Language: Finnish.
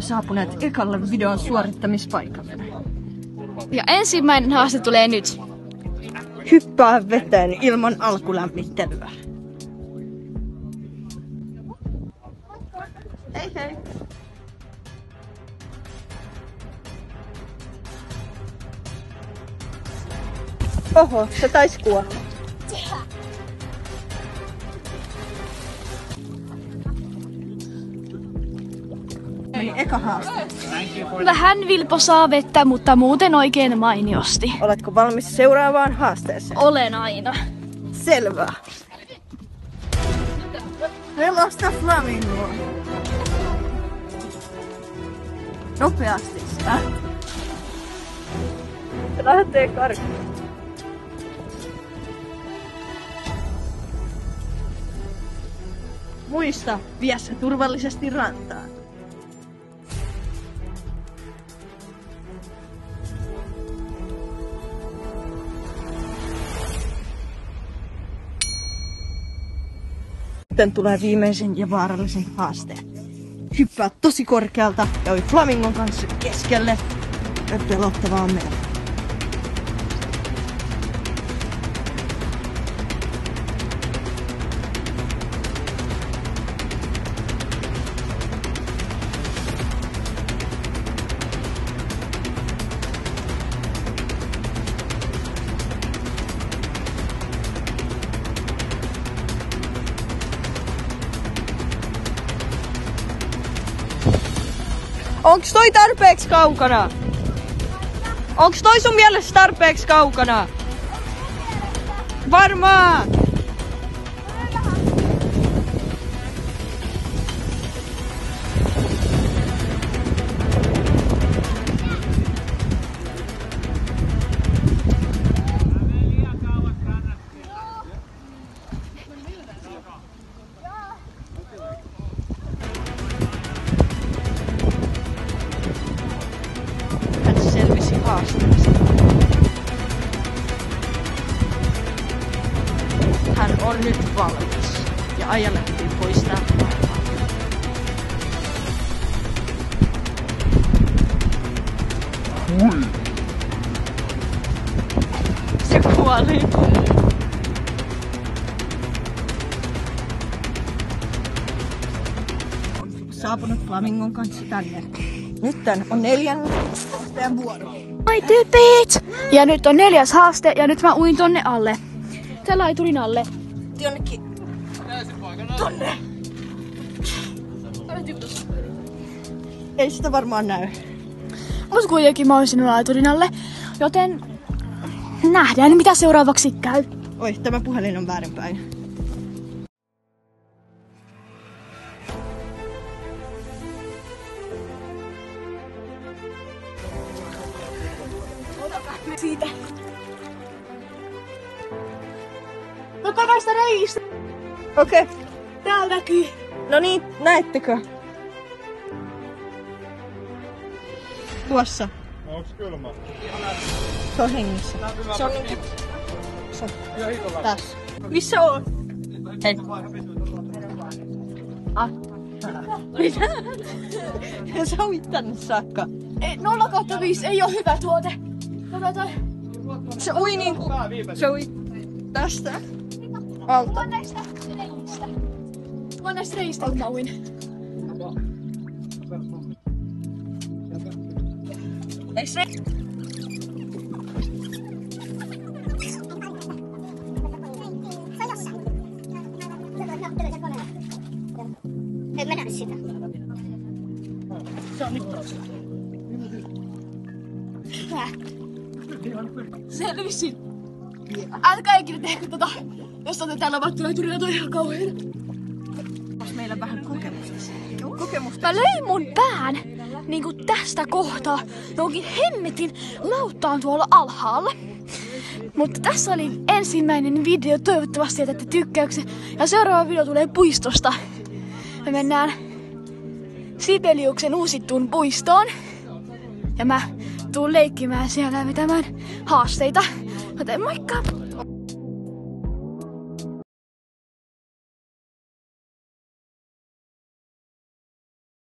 saapuneet ekalle videon suorittamispaikalle. Ja ensimmäinen haaste tulee nyt. Hyppää veteen ilman alkulämmittelyä. Hei hei! Oho, se taisi kuolla. Meni eka haaste. Vähän vilposaa vettä, mutta muuten oikein mainiosti. Oletko valmis seuraavaan haasteeseen? Olen aina. Selvä. Pelosta flamingoa. Nopeasti sitä. Se lähtee karkuun. Muista, vie se turvallisesti rantaan. Sitten tulee viimeisen ja vaarallisen haasteen. Hyppää tosi korkealta ja oi flamingon kanssa keskelle. Pelottavaa merta. Onks toi tarpeeksi kaukana? Onks toi sun mielestä tarpeeksi kaukana? Varmaan! Hän on nyt valmis ja ajelehtii pois täältä maailmaa. Se kuoli. On saapunut flamingon kanssa tänne. Nyt on 4. haasteen vuoro. Ai typit! Ja nyt on 4. haaste ja nyt mä uin tonne alle. Tällä laiturin alle. Jonnekin. Tonne. Ei sitä varmaan näy. Mut kuitenkin mä oon sinun laiturin alle. Joten nähdään mitä seuraavaksi käy. Oi, tämä puhelin on väärinpäin. Siitä. Ota näistä reistä. Okei. Täällä näkyy. No niin, näettekö? Tuossa. Onks kylmä? Se on hengissä. Se on niinku... Se on tässä. Missä oot? Hei. Ah. Mitä? Sä uit tänne saakka. 0/5 ei oo hyvä tuote. Se ui niinku... Se ui tästä. Alta. Mä näistä reistä kun mä uin. Eiks se? Ei mennä sitä. Se on nyt tosi. Hyvä. Selvisin. Älkää ikinä tehkö tota, jos olette täällä vattuleiturilla, toi ihan kauheena. Onks meillä vähän kokemusta? Mä löin mun pään niinku tästä kohtaa johonkin hemmetin lauttaan tuolla alhaalla. Mutta tässä oli ensimmäinen video, toivottavasti jätätte tykkäyksen. Ja seuraava video tulee puistosta. Me mennään Sibeliuksen uusittuun puistoon. Ja mä tuun leikkimään siellä vetämään haasteita. Joten moikka!